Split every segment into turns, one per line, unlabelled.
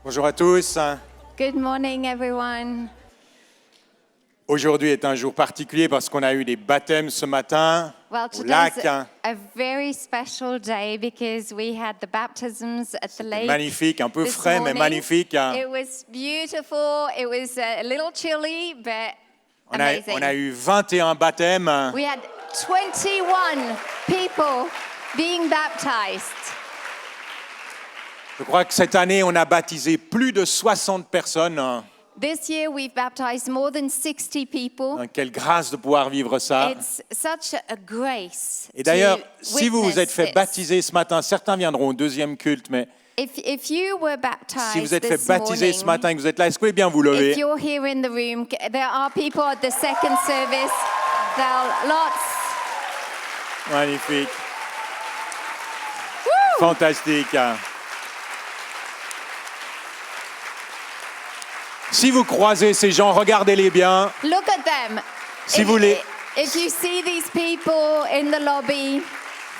Bonjour à tous.
Good morning, everyone.
Aujourd'hui est un jour particulier parce qu'on a eu des baptêmes ce matin
Well,
au
today's
lac.
a very special day because we had the baptisms at the lake.
Magnifique, un peu
this
frais mais
morning.
magnifique.
It was beautiful. It was a little chilly, but amazing.
On a eu 21 baptêmes.
We had 21 people being baptized.
Je crois que cette année, on a baptisé plus de 60 personnes.
This year we've baptized more than 60 people.
Quelle grâce de pouvoir vivre ça.
It's such a grace.
Et d'ailleurs,
to
si vous vous êtes
witness
fait
this.
baptiser ce matin, certains viendront au deuxième culte, mais
If you were baptized
si vous êtes fait
this
baptiser ce
morning,
matin et que vous êtes là, est-ce que vous pouvez bien vous
if
lever?
you're here in the room, there are people at the second service. There are lots.
Magnifique.
Woo!
Fantastique. Si vous croisez ces gens, regardez-les bien.
Look at them.
Si vous les-
If you see these people in the lobby,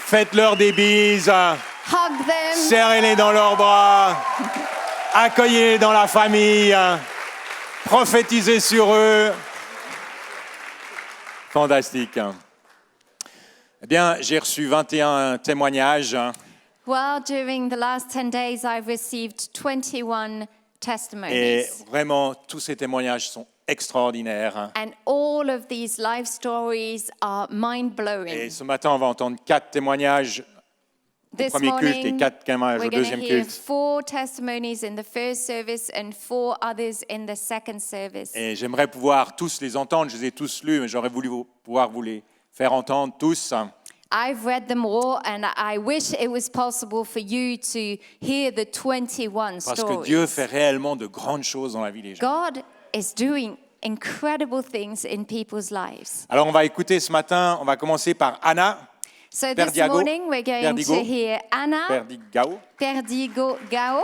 Faites-leur des bises.
hug them.
Serrez-les dans leurs bras. Accueillez-les dans la famille. Prophétisez sur eux. Fantastique. Eh bien, j'ai reçu 21 témoignages.
Well, during the last 10 days, I've received 21
Et
testimonies.
vraiment, tous ces témoignages sont extraordinaires.
And all of these life stories are mind-blowing.
Et ce matin, on va entendre 4 témoignages au
This
premier culte et
morning,
4 témoignages au
we're going to
deuxième
hear
culte.
4 testimonies in the first service and 4 others in the second service.
Et j'aimerais pouvoir tous les entendre. Je les ai tous lus, mais j'aurais voulu pouvoir vous les faire entendre tous.
I've read them all, and I wish it was possible for you to hear the 21
Parce que
stories.
Dieu fait réellement de grandes choses dans la vie des gens.
God is doing incredible things in people's lives.
Alors, on va écouter ce matin, on va commencer par Anna
So this
Perdiago.
morning we're going
Perdigo.
to hear Anna
Perdigao.
Perdigo-Gao.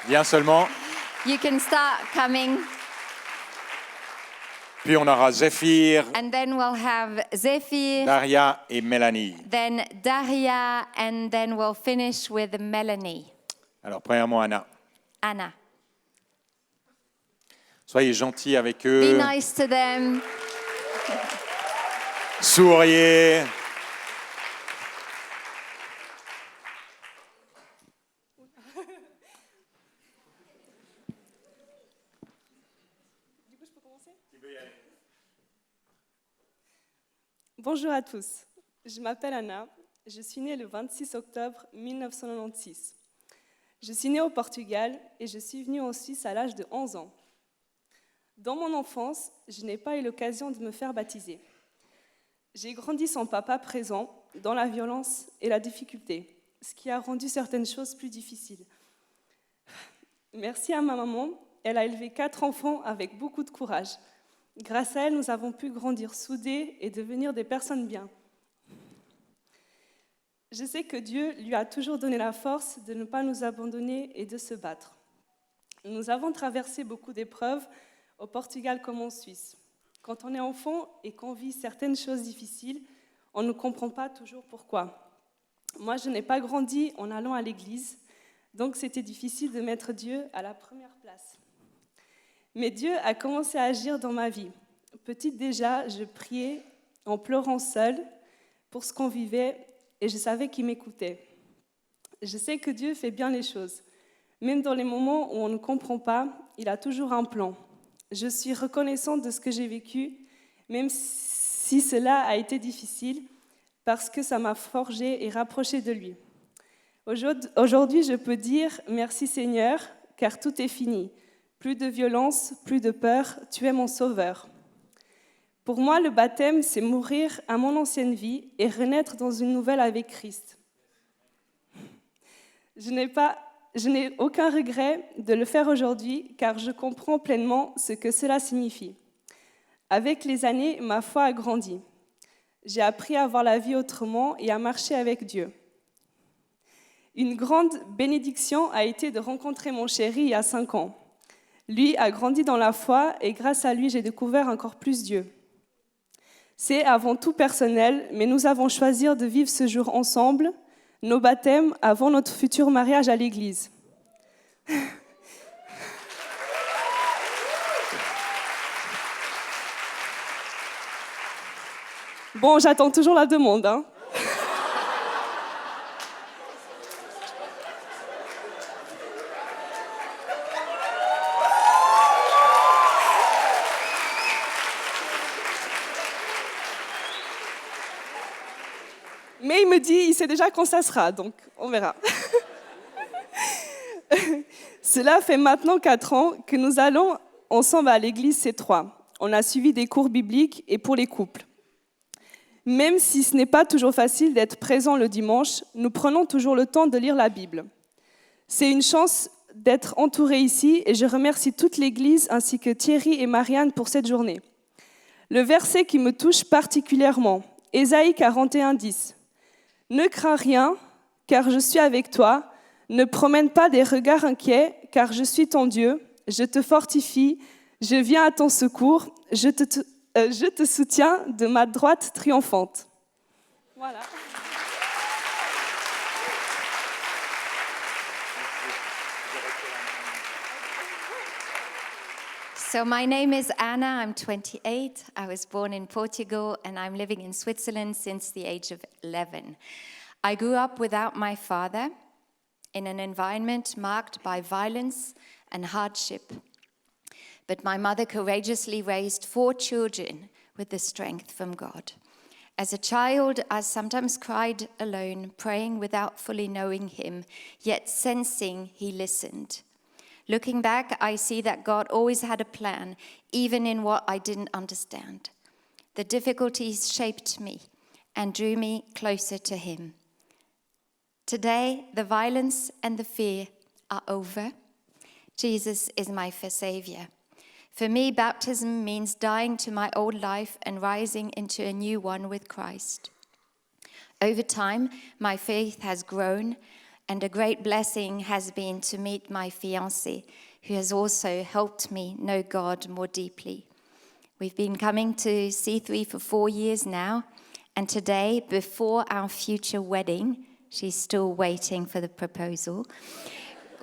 Bien seulement.
You can start coming,
Puis on aura Zéphyr,
and then we'll have Zephyr,
Daria et Mélanie.
then Daria, and then we'll finish with Melanie.
Alors, premièrement, Anna.
Anna.
Soyez gentils avec
Be
eux.
nice to them.
Souriez.
Bonjour à tous, je m'appelle Anna, je suis née le 26 octobre 1996. Je suis née au Portugal et je suis venue en Suisse à l'âge de 11 ans. Dans mon enfance, je n'ai pas eu l'occasion de me faire baptiser. J'ai grandi sans papa présent, dans la violence et la difficulté, ce qui a rendu certaines choses plus difficiles. Merci à ma maman, elle a élevé 4 enfants avec beaucoup de courage. Grâce à elle, nous avons pu grandir soudés et devenir des personnes bien. Je sais que Dieu lui a toujours donné la force de ne pas nous abandonner et de se battre. Nous avons traversé beaucoup d'épreuves, au Portugal comme en Suisse. Quand on est enfant et qu'on vit certaines choses difficiles, on ne comprend pas toujours pourquoi. Moi, je n'ai pas grandi en allant à l'église, donc c'était difficile de mettre Dieu à la première place. Mais Dieu a commencé à agir dans ma vie. Petite déjà, je priais en pleurant seule pour ce qu'on vivait et je savais qu'il m'écoutait. Je sais que Dieu fait bien les choses. Même dans les moments où on ne comprend pas, il a toujours un plan. Je suis reconnaissante de ce que j'ai vécu, même si cela a été difficile, parce que ça m'a forgée et rapprochée de lui. Aujourd'hui, je peux dire merci Seigneur, car tout est fini. Plus de violence, plus de peur, tu es mon sauveur. Pour moi, le baptême, c'est mourir à mon ancienne vie et renaître dans une nouvelle avec Christ. Je n'ai aucun regret de le faire aujourd'hui, car je comprends pleinement ce que cela signifie. Avec les années, ma foi a grandi. J'ai appris à voir la vie autrement et à marcher avec Dieu. Une grande bénédiction a été de rencontrer mon chéri il y a 5 ans. Lui a grandi dans la foi et grâce à lui, j'ai découvert encore plus Dieu. C'est avant tout personnel, mais nous avons choisi de vivre ce jour ensemble, nos baptêmes avant notre futur mariage à l'église. Bon, j'attends toujours la demande, hein. Mais il me dit, il sait déjà quand ça sera, donc on verra. Cela fait maintenant 4 ans que nous allons ensemble à l'église C3. On a suivi des cours bibliques et pour les couples. Même si ce n'est pas toujours facile d'être présent le dimanche, nous prenons toujours le temps de lire la Bible. C'est une chance d'être entourée ici et je remercie toute l'église ainsi que Thierry et Marianne pour cette journée. Le verset qui me touche particulièrement, Ésaïe 41:10. Ne crains rien, car je suis avec toi. Ne promène pas des regards inquiets, car je suis ton Dieu. Je te fortifie, je viens à ton secours, je te soutiens de ma droite triomphante. Voilà.
So my name is Anna, I'm 28. I was born in Portugal and I'm living in Switzerland since the age of 11. I grew up without my father in an environment marked by violence and hardship. But my mother courageously raised 4 children with the strength from God. As a child, I sometimes cried alone, praying without fully knowing him, yet sensing he listened. Looking back, I see that God always had a plan, even in what I didn't understand. The difficulties shaped me and drew me closer to him. Today, the violence and the fear are over. Jesus is my Savior. For me, baptism means dying to my old life and rising into a new one with Christ. Over time, my faith has grown, and a great blessing has been to meet my fiancé, who has also helped me know God more deeply. We've been coming to C3 for 4 years now, and today, before our future wedding, she's still waiting for the proposal,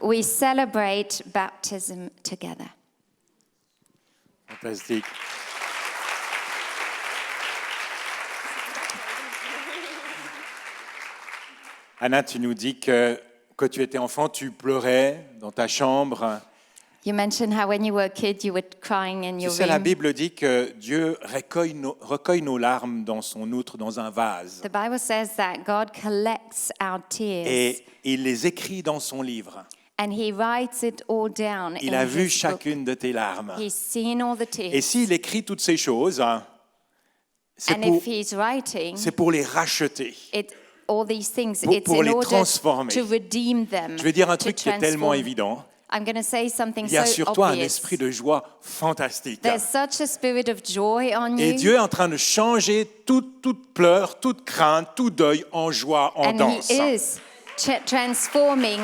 we celebrate baptism together.
Fantastique. Anna, tu nous dis que quand tu étais enfant, tu pleurais dans ta chambre.
You mentioned how when you were a kid, you were crying in
Tu
your
sais, la
room.
Bible dit que Dieu recueille nos larmes dans son outre, dans un vase.
The Bible says that God collects our tears
Et il les écrit dans son livre.
and he writes it all down
Il
in
a vu
his book.
chacune de tes larmes.
He's seen all the
Et
tears.
s'il écrit toutes ces choses, c'est
And
pour,
if he's writing
c'est pour les racheter.
all these things,
Pour-
it's
pour
in
les
order
transformer.
to redeem them.
Je vais dire un
to
truc qui est tellement
transform.
évident.
I'm going to say something
Il y a
so
sur toi un
obvious.
esprit de joie fantastique.
There's such a spirit of joy on
Et
you.
Dieu est en train de changer toute pleur, toute crainte, tout deuil en joie, en
And
danse.
he is transforming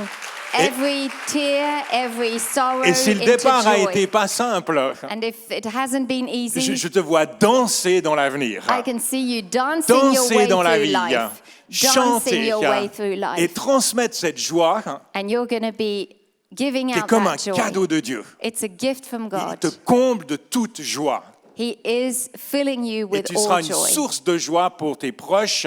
every tear, every sorrow
Et si le
into
départ a
joy.
été pas simple,
And if it hasn't been easy,
je te vois danser dans l'avenir.
I can see you dancing your
Danser
way
dans la
through
vie,
life. Dancing
chanter
your way through
et
life.
transmettre cette joie
And you're going to be giving
qui est
out
comme un
that joy.
cadeau de Dieu.
It's a gift from
Il
God.
te comble de toute joie.
He is filling you
Et
with
tu seras
all
une
joy.
source de joie pour tes proches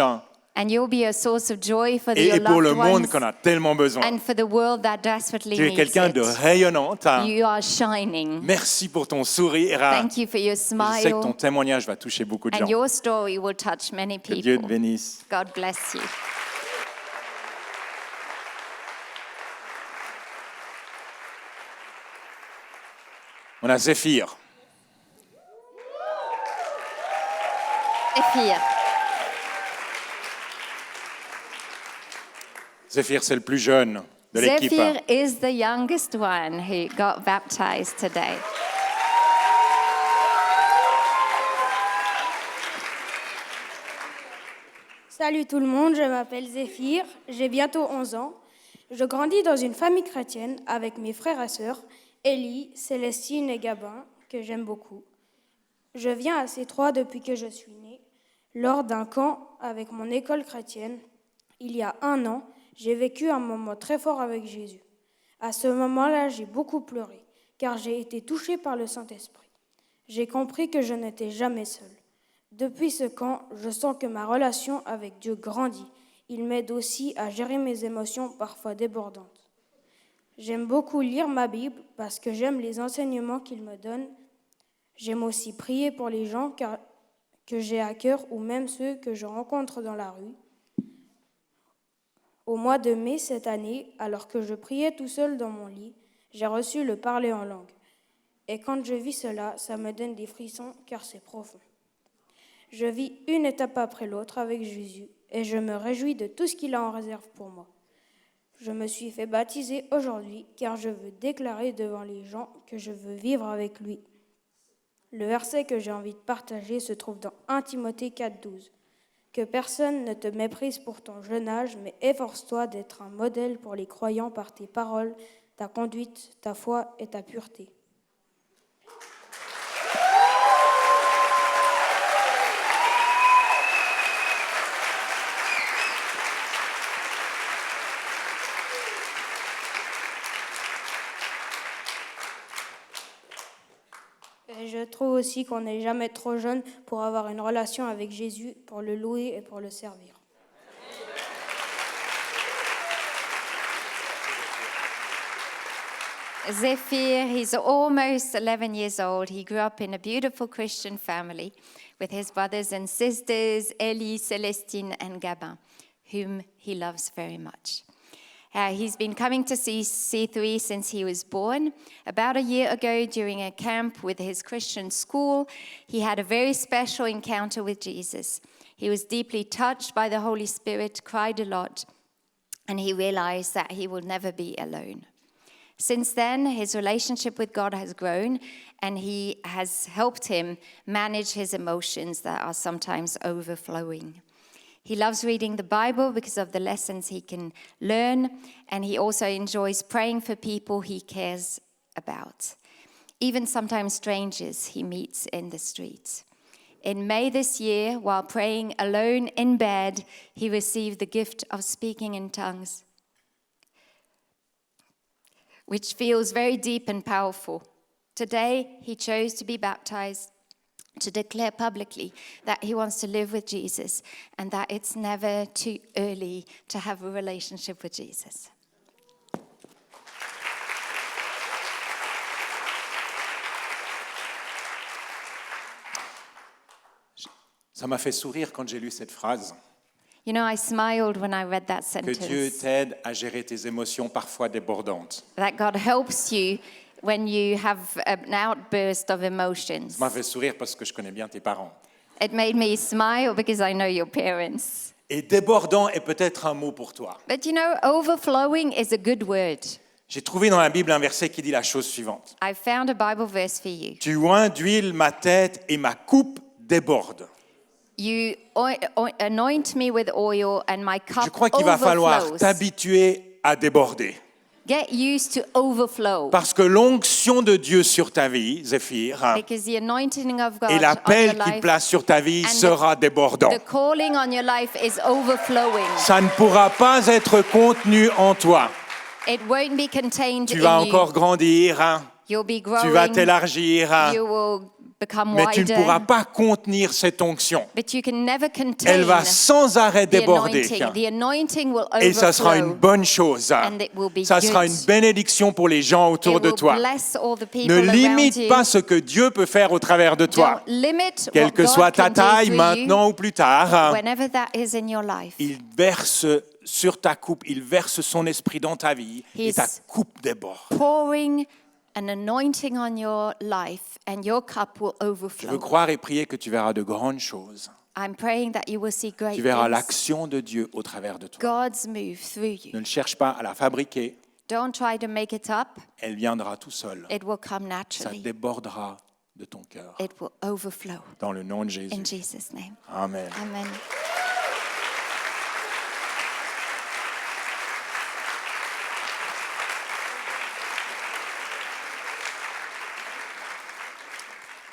And you'll be a source of joy for
et
your
pour le
loved
monde
ones
qu'on a tellement besoin.
and for the world that desperately
Tu es
needs
quelqu'un
it.
de rayonnante.
You are shining.
Merci pour ton sourire.
Thank you for your
Je sais que ton
smile.
témoignage va toucher beaucoup de
And
gens.
your story will touch many
Que Dieu te
people.
bénisse.
God bless you.
On a Zéphyr.
Ephir.
Zéphyr, c'est le plus jeune de l'équipe.
Zephyr is the youngest one who got baptized today.
Salut tout le monde, je m'appelle Zéphyr, j'ai bientôt 11 ans. Je grandis dans une famille chrétienne avec mes frères et sœurs, Élie, Célestine et Gabin, que j'aime beaucoup. Je viens à C3 depuis que je suis née. Lors d'un camp avec mon école chrétienne, il y a 1 an, j'ai vécu un moment très fort avec Jésus. À ce moment-là, j'ai beaucoup pleuré, car j'ai été touchée par le Saint-Esprit. J'ai compris que je n'étais jamais seule. Depuis ce camp, je sens que ma relation avec Dieu grandit. Il m'aide aussi à gérer mes émotions parfois débordantes. J'aime beaucoup lire ma Bible parce que j'aime les enseignements qu'il me donne. J'aime aussi prier pour les gens que j'ai à cœur ou même ceux que je rencontre dans la rue. Au mois de mai cette année, alors que je priais tout seul dans mon lit, j'ai reçu le parler en langue. Et quand je vis cela, ça me donne des frissons car c'est profond. Je vis une étape après l'autre avec Jésus et je me réjouis de tout ce qu'il a en réserve pour moi. Je me suis fait baptiser aujourd'hui car je veux déclarer devant les gens que je veux vivre avec lui. Le verset que j'ai envie de partager se trouve dans 1 Timothée 4,12. Que personne ne te méprise pour ton jeune âge, mais efforce-toi d'être un modèle pour les croyants par tes paroles, ta conduite, ta foi et ta pureté. Et je trouve aussi qu'on n'est jamais trop jeune pour avoir une relation avec Jésus, pour le louer et pour le servir.
Zephyr, he's almost 11 years old. He grew up in a beautiful Christian family with his brothers and sisters, Ellie, Celestine, and Gabin, whom he loves very much. He's been coming to C3 since he was born. About a year ago, during a camp with his Christian school, he had a very special encounter with Jesus. He was deeply touched by the Holy Spirit, cried a lot, and he realized that he will never be alone. Since then, his relationship with God has grown, and he has helped him manage his emotions that are sometimes overflowing. He loves reading the Bible because of the lessons he can learn, and he also enjoys praying for people he cares about, even sometimes strangers he meets in the streets. In May this year, while praying alone in bed, he received the gift of speaking in tongues, which feels very deep and powerful. Today, he chose to be baptized, to declare publicly that he wants to live with Jesus and that it's never too early to have a relationship with Jesus.
Ça m'a fait sourire quand j'ai lu cette phrase.
You know, I smiled when I read that
Que Dieu
sentence.
t'aide à gérer tes émotions parfois débordantes.
That God helps you when you have an outburst of emotions.
Ça m'a fait sourire parce que je connais bien tes parents.
It made me smile because I know your parents.
Et débordant est peut-être un mot pour toi.
But you know, overflowing is a good word.
J'ai trouvé dans la Bible un verset qui dit la chose suivante.
I found a Bible verse for you.
Tu oins d'huile ma tête et ma coupe déborde.
You anoint me with oil and my cup
Je crois qu'il va falloir
overflows.
t'habituer à déborder.
Get used to overflow.
Parce que l'onction de Dieu sur ta vie, Zéphyr,
Because the anointing of God
et
on your
l'appel qu'il
life,
place sur ta vie
and
sera débordant.
the calling on your life is overflowing.
Ça ne pourra pas être contenu en toi.
It won't be contained
Tu vas
in
encore
you.
grandir,
You'll be
tu vas
growing.
t'élargir,
You will become
mais tu ne pourras
wider.
pas contenir cette onction.
But you can never contain
Elle va sans arrêt
the
déborder.
anointing. The anointing will
Et ça sera une
overflow.
bonne chose.
And it will be
Ça sera
good.
une bénédiction pour les gens autour
It
de
will
toi.
bless all the people
Ne
around
limite
you.
pas ce que Dieu peut faire au travers de toi.
Don't limit
Quelle
what
que
God
soit ta
can do
taille,
through you,
maintenant ou plus tard,
whenever that is in your life.
il verse sur ta coupe, il verse son esprit dans ta vie et
He's
ta coupe déborde.
Pouring an anointing on your life and your cup will
Je veux
overflow.
croire et prier que tu verras de grandes choses.
I'm praying that you will see great
Tu verras
things.
l'action de Dieu au travers de toi.
God's move through
Ne
you.
le cherche pas à la fabriquer,
Don't try to make it up.
elle viendra tout seul.
It will come
Ça
naturally.
débordera de ton cœur.
It will overflow.
Dans le nom de Jésus.
In Jesus' name.
Amen.
Amen.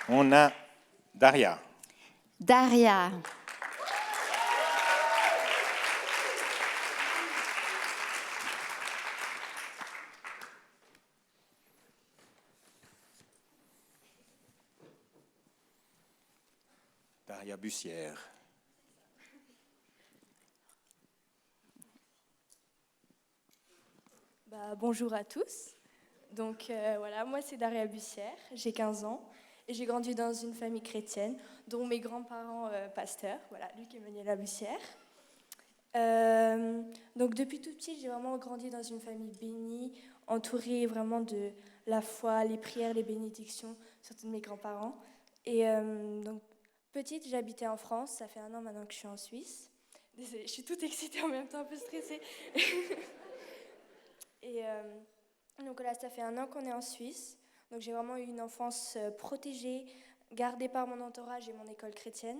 On a Daria.
Daria.
Daria Bussière.
Bonjour à tous. Donc voilà, moi c'est Daria Bussière, j'ai 15 ans et j'ai grandi dans une famille chrétienne dont mes grands-parents pasteurs, voilà, Luc et Manuela Bussière. Donc depuis tout petit, j'ai vraiment grandi dans une famille bénie, entourée vraiment de la foi, les prières, les bénédictions, surtout de mes grands-parents. Et donc petite, j'habitais en France, ça fait 1 an maintenant que je suis en Suisse. Désolée, je suis toute excitée en même temps, un peu stressée. Et donc là, ça fait 1 an qu'on est en Suisse. Donc j'ai vraiment eu une enfance protégée, gardée par mon entourage et mon école chrétienne.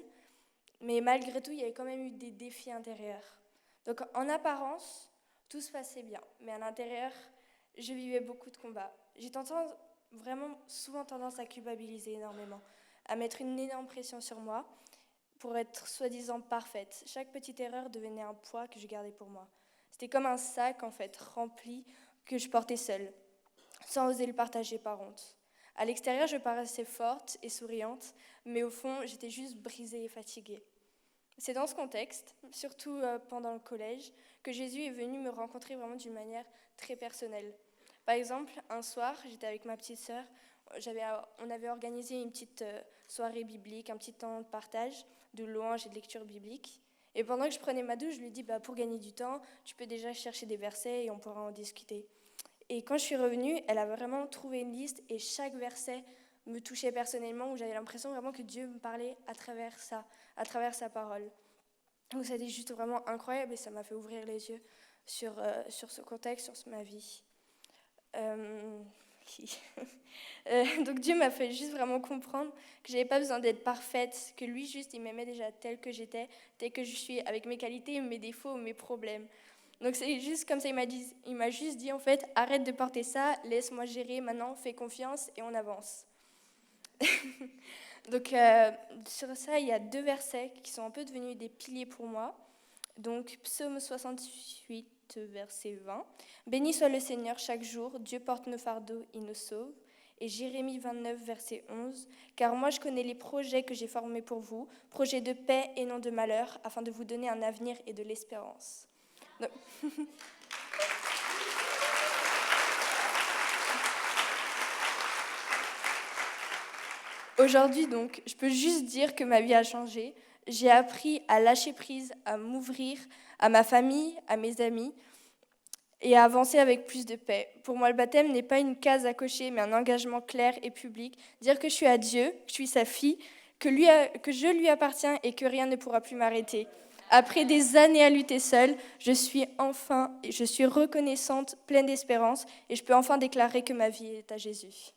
Mais malgré tout, il y avait quand même eu des défis intérieurs. Donc en apparence, tout se passait bien. Mais à l'intérieur, je vivais beaucoup de combats. J'ai vraiment souvent tendance à culpabiliser énormément, à mettre une énorme pression sur moi pour être soi-disant parfaite. Chaque petite erreur devenait un poids que je gardais pour moi. C'était comme un sac, en fait, rempli, que je portais seule, sans oser le partager par honte. À l'extérieur, je paraissais forte et souriante, mais au fond, j'étais juste brisée et fatiguée. C'est dans ce contexte, surtout pendant le collège, que Jésus est venu me rencontrer vraiment d'une manière très personnelle. Par exemple, un soir, j'étais avec ma petite sœur, on avait organisé une petite soirée biblique, un petit temps de partage, de louange et de lecture biblique. Et pendant que je prenais ma douche, je lui ai dit, pour gagner du temps, tu peux déjà chercher des versets et on pourra en discuter. Et quand je suis revenue, elle a vraiment trouvé une liste et chaque verset me touchait personnellement, où j'avais l'impression vraiment que Dieu me parlait à travers ça, à travers sa parole. Donc c'était juste vraiment incroyable et ça m'a fait ouvrir les yeux sur ce contexte, sur ma vie. Donc Dieu m'a fait juste vraiment comprendre que j'avais pas besoin d'être parfaite, que lui juste il m'aimait déjà telle que j'étais, telle que je suis, avec mes qualités, mes défauts, mes problèmes. Donc c'est juste comme ça, il m'a juste dit en fait, arrête de porter ça, laisse-moi gérer maintenant, fais confiance et on avance. Donc sur ça, il y a 2 versets qui sont un peu devenus des piliers pour moi. Donc Psaume 68, verset 20. Béni soit le Seigneur chaque jour, Dieu porte nos fardeaux, il nous sauve. Et Jérémie 29, verset 11. Car moi je connais les projets que j'ai formés pour vous, projets de paix et non de malheur, afin de vous donner un avenir et de l'espérance. Donc... Aujourd'hui, donc, je peux juste dire que ma vie a changé. J'ai appris à lâcher prise, à m'ouvrir à ma famille, à mes amis et à avancer avec plus de paix. Pour moi, le baptême n'est pas une case à cocher, mais un engagement clair et public. Dire que je suis à Dieu, que je suis sa fille, que je lui appartiens et que rien ne pourra plus m'arrêter. Après des années à lutter seule, je suis reconnaissante, pleine d'espérance et je peux enfin déclarer que ma vie est à Jésus.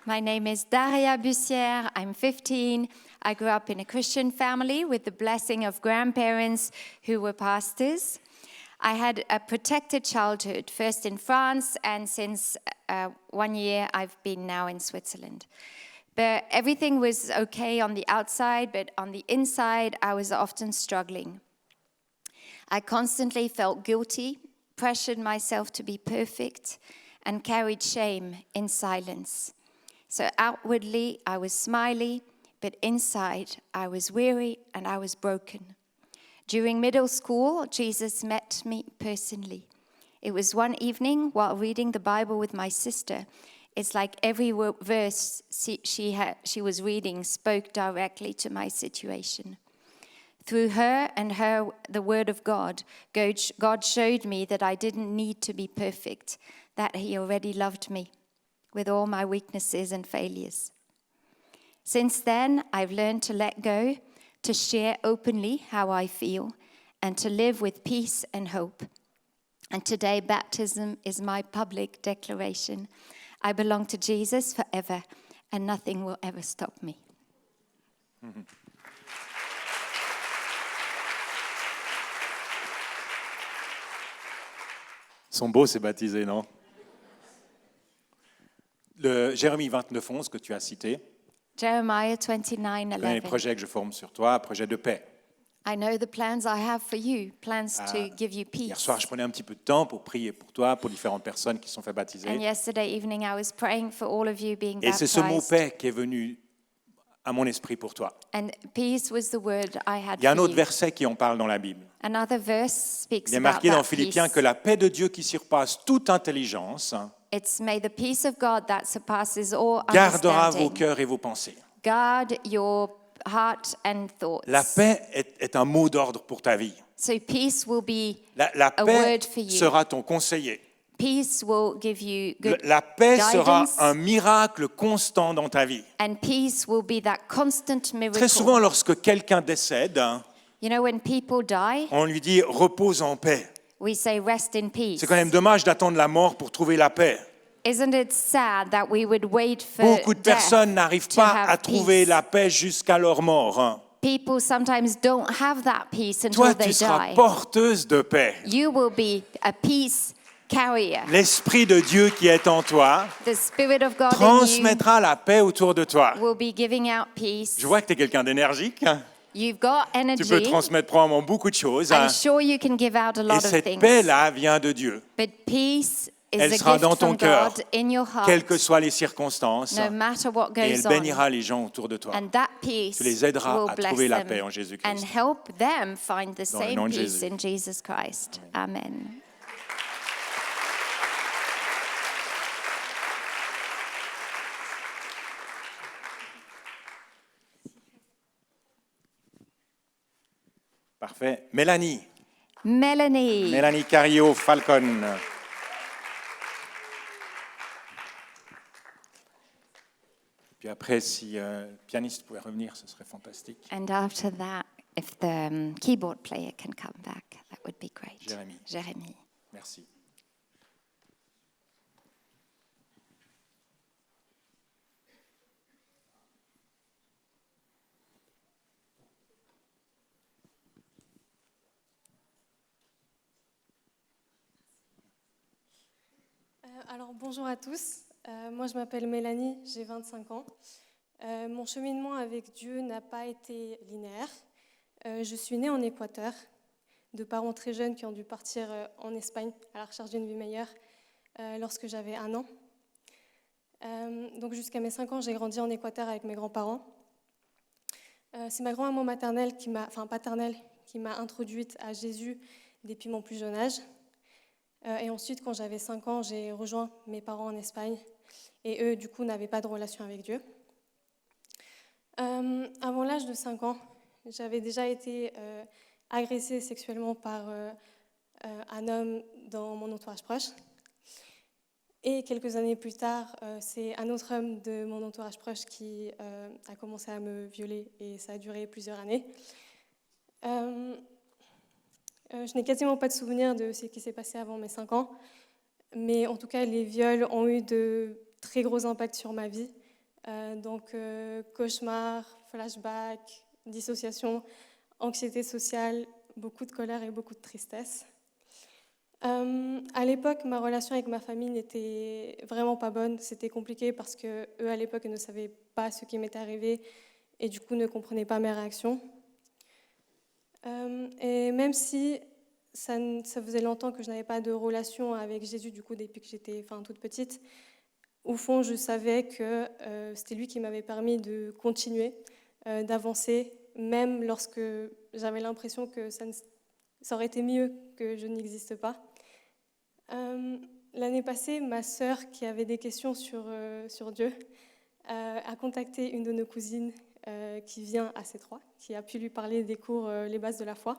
My name is Daria Bussière. I'm 15. I grew up in a Christian family with the blessing of grandparents who were pastors. I had a protected childhood, first in France, and since 1 year I've been now in Switzerland. But everything was okay on the outside, but on the inside I was often struggling. I constantly felt guilty, pressured myself to be perfect, and carried shame in silence. So outwardly, I was smiley, but inside, I was weary and I was broken. During middle school, Jesus met me personally. It was one evening while reading the Bible with my sister. It's like every verse she was reading spoke directly to my situation. Through her and the Word of God showed me that I didn't need to be perfect, that He already loved me with all my weaknesses and failures. Since then, I've learned to let go, to share openly how I feel, and to live with peace and hope. And today, baptism is my public declaration. I belong to Jesus forever, and nothing will ever stop me.
Mm-hmm. Ils sont beaux ces baptisés, non? Le Jérémie 29:11 que tu as cité.
Jeremiah 29:11.
Un projet que je forme sur toi, un projet de paix.
I know the plans I have for you, plans to give you
Hier
peace.
soir, je prenais un petit peu de temps pour prier pour toi, pour différentes personnes qui sont fait baptiser.
And yesterday evening, I was praying for all of you being
Et c'est ce mot
baptized.
paix qui est venu à mon esprit pour toi.
And peace was the word I had
Il y a un
for
autre
you.
verset qui en parle dans la Bible.
Another verse speaks
Il est
about
marqué dans
that
Philippiens
peace.
que la paix de Dieu qui surpasse toute intelligence
It's may the peace of God that surpasses all
gardera vos
understanding
cœurs et vos pensées.
guard your heart and thoughts.
La paix est un mot d'ordre pour ta vie.
So peace will be
La
a
paix
word for you.
sera ton conseiller.
Peace will give you good
La paix sera
guidance,
un miracle constant dans ta vie.
and peace will be that constant miracle.
Très souvent, lorsque quelqu'un décède,
You know, when people die,
on lui dit « repose en paix ».
we say rest in peace.
C'est quand même dommage d'attendre la mort pour trouver la paix.
Isn't it sad that we would wait for
Beaucoup de
death
personnes n'arrivent
to
pas
have
à trouver
peace?
la paix jusqu'à leur mort.
People sometimes don't have that peace until
Toi,
they
tu seras
die.
porteuse de paix.
You will be a peace carrier.
L'Esprit de Dieu qui est en toi
The Spirit of God in
transmettra la paix autour de toi.
you will be giving out peace.
Je vois que tu es quelqu'un d'énergique.
You've got
Tu peux
energy.
transmettre probablement beaucoup de choses.
I'm sure you can give out a
Et
lot of
cette
things.
paix-là vient de Dieu,
But peace is
Elle
a
sera
gift
dans ton
from
cœur,
God in your heart,
quelles que soient les circonstances.
no matter what
Et
goes
elle
on.
bénira les gens autour de toi.
And that peace
Tu les aideras
will
à
bless
trouver la
them
paix en Jésus-Christ.
and help them find the
Dans le
same
nom de
peace
Jésus.
in Jesus Christ. Amen.
Parfait. Mélanie.
Melanie.
Mélanie Cario Falcon. Puis après, si le pianiste pouvait revenir, ce serait fantastique.
And after that, if the keyboard player can come back, that would be great.
Jérémy.
Jérémy.
Merci.
Alors bonjour à tous, moi je m'appelle Mélanie, j'ai 25 ans. Mon cheminement avec Dieu n'a pas été linéaire. Je suis née en Équateur, de parents très jeunes qui ont dû partir en Espagne à la recherche d'une vie meilleure lorsque j'avais 1 an. Donc jusqu'à mes 5 ans, j'ai grandi en Équateur avec mes grands-parents. C'est ma grand-maman paternelle qui m'a introduite à Jésus depuis mon plus jeune âge. Et ensuite, quand j'avais 5 ans, j'ai rejoint mes parents en Espagne. Et eux, du coup, n'avaient pas de relation avec Dieu. Avant l'âge de 5 ans, j'avais déjà été agressée sexuellement par un homme dans mon entourage proche. Et quelques années plus tard, c'est un autre homme de mon entourage proche qui a commencé à me violer. Et ça a duré plusieurs années. Je n'ai quasiment pas de souvenir de ce qui s'est passé avant mes 5 ans, mais en tout cas, les viols ont eu de très gros impacts sur ma vie. Donc, cauchemars, flashbacks, dissociation, anxiété sociale, beaucoup de colère et beaucoup de tristesse. À l'époque, ma relation avec ma famille n'était vraiment pas bonne. C'était compliqué parce qu'eux, à l'époque, ne savaient pas ce qui m'était arrivé et du coup ne comprenaient pas mes réactions. Et même si ça faisait longtemps que je n'avais pas de relation avec Jésus, du coup, depuis que j'étais toute petite, au fond, je savais que c'était lui qui m'avait permis de continuer, d'avancer, même lorsque j'avais l'impression que ça aurait été mieux que je n'existe pas. L'année passée, ma sœur, qui avait des questions sur Dieu, a contacté une de nos cousines qui vient à C3, qui a pu lui parler des cours Les bases de la foi.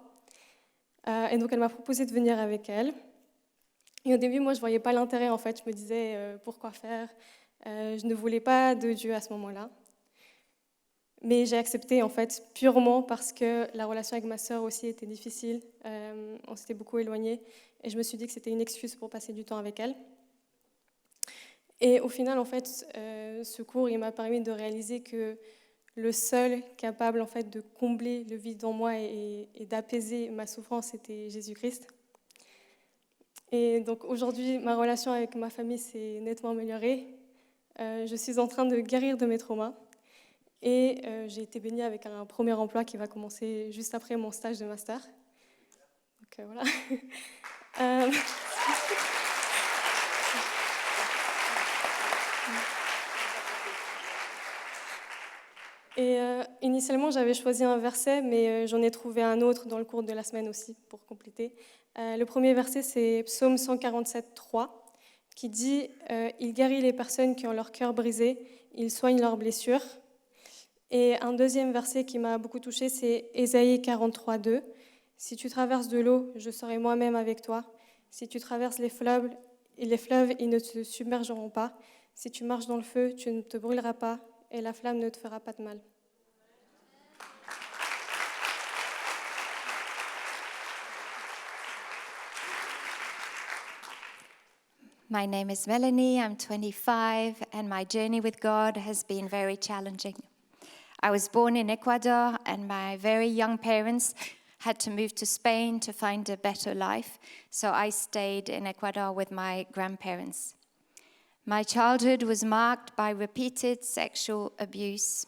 Et donc, elle m'a proposé de venir avec elle. Et au début, moi, je ne voyais pas l'intérêt, en fait. Je me disais, pourquoi faire ? Je ne voulais pas de Dieu à ce moment-là. Mais j'ai accepté, en fait, purement parce que la relation avec ma sœur aussi était difficile. On s'était beaucoup éloignés. Et je me suis dit que c'était une excuse pour passer du temps avec elle. Et au final, en fait, ce cours, il m'a permis de réaliser que le seul capable, en fait, de combler le vide en moi et d'apaiser ma souffrance, c'était Jésus-Christ. Et donc aujourd'hui, ma relation avec ma famille s'est nettement améliorée. Je suis en train de guérir de mes traumas. Et j'ai été bénie avec un premier emploi qui va commencer juste après mon stage de master. Donc voilà. Et initialement, j'avais choisi un verset, mais j'en ai trouvé un autre dans le cours de la semaine aussi, pour compléter. Le premier verset, c'est Psaume 147, 3, qui dit « Il guérit les personnes qui ont leur cœur brisé, il soigne leurs blessures ». Et un deuxième verset qui m'a beaucoup touchée, c'est Ésaïe 43, 2. « Si tu traverses de l'eau, je serai moi-même avec toi. Si tu traverses les fleuves, ils ne te submergeront pas. Si tu marches dans le feu, tu ne te brûleras pas, et la flamme ne te fera pas de mal. »
My name is Melanie, I'm 25, and my journey with God has been very challenging. I was born in Ecuador, and my very young parents had to move to Spain to find a better life, so I stayed in Ecuador with my grandparents. My childhood was marked by repeated sexual abuse,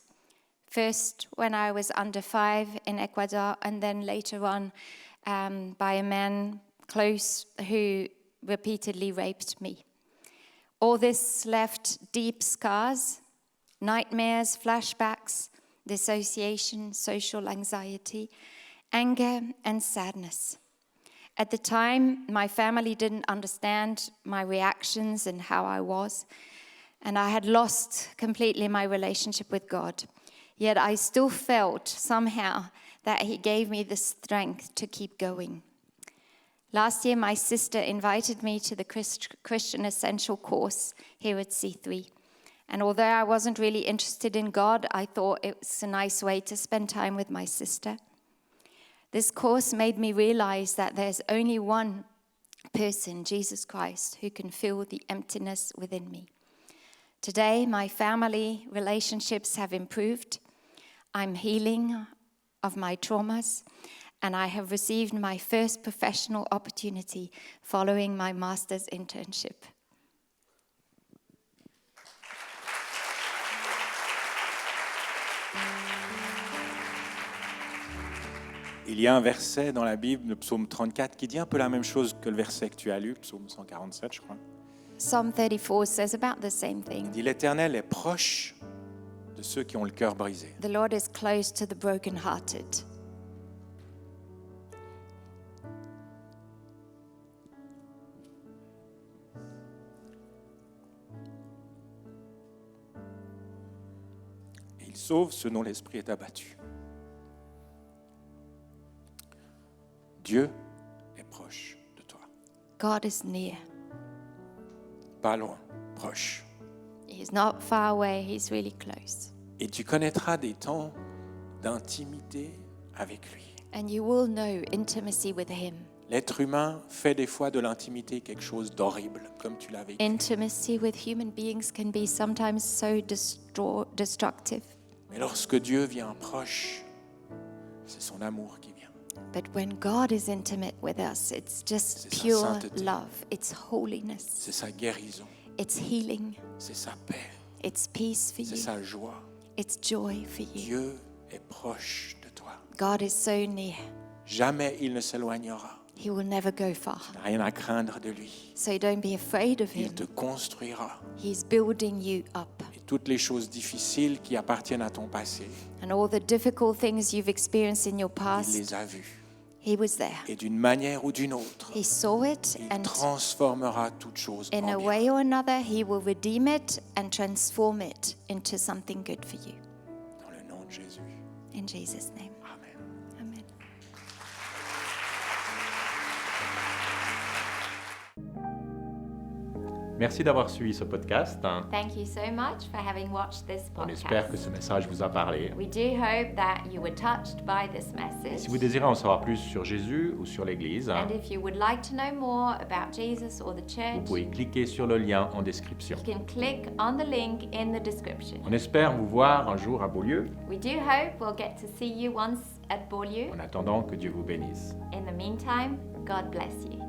first when I was under 5 in Ecuador, and then later on by a man close who repeatedly raped me. All this left deep scars, nightmares, flashbacks, dissociation, social anxiety, anger, and sadness. At the time, my family didn't understand my reactions and how I was, and I had lost completely my relationship with God. Yet I still felt somehow that He gave me the strength to keep going. Last year, my sister invited me to the Christian Essential course here at C3. And although I wasn't really interested in God, I thought it was a nice way to spend time with my sister. This course made me realize that there's only one person, Jesus Christ, who can fill the emptiness within me. Today, my family relationships have improved. I'm healing of my traumas, and I have received my first professional opportunity following my master's internship.
Il y a un verset dans la Bible, le psaume 34, qui dit un peu la même chose que le verset que tu as lu, psaume 147, je crois.
Psalm 34 says about the same
Il
thing.
dit « L'Éternel est proche de ceux qui ont le cœur brisé.
The Lord is close to the brokenhearted. »
Et il sauve ceux dont l'esprit est abattu. Dieu est proche de toi.
God is near.
Pas loin, proche.
He's not far away, He's really close.
Et tu connaîtras des temps d'intimité avec lui.
And you will know intimacy with Him.
L'être humain fait des fois de l'intimité quelque chose d'horrible, comme tu l'as vécu.
Intimacy with human beings can be sometimes so destructive.
Mais lorsque Dieu vient proche, c'est son amour qui vient.
But when God is intimate with us, it's just
C'est sa
pure
sainteté.
love. It's holiness.
C'est sa guérison,
It's healing.
c'est sa paix,
It's peace for
c'est
you.
sa joie.
It's joy for you.
Dieu est proche de toi.
God is so near.
Jamais il ne s'éloignera.
He will never go far.
Tu n'as rien à craindre de lui.
So don't be afraid of
Il
Him.
te construira.
He's building you up.
Et toutes les choses difficiles qui appartiennent à ton passé,
And all the difficult things you've experienced in your
il
past,
les a vues.
He was there.
Et d'une manière ou d'une autre,
He saw it,
il
and
transformera toutes choses
in
en
a
bien.
way or another, He will redeem it and transform it into something good for you.
Dans le nom de Jésus.
In Jesus' name.
Amen.
Amen.
Merci d'avoir suivi ce podcast.
Thank you so much for having watched this
On espère que
podcast.
ce message vous a parlé.
We do hope that you were touched by this message.
Si vous désirez en savoir plus sur Jésus ou sur l'Église,
And if you would like to know more about Jesus or the
vous
church,
pouvez cliquer sur le lien en description.
you can click on the link in the description.
On espère vous voir un jour à Beaulieu.
We do hope we'll get to see you once at Beaulieu.
En attendant, que Dieu vous bénisse.
In the meantime, God bless you.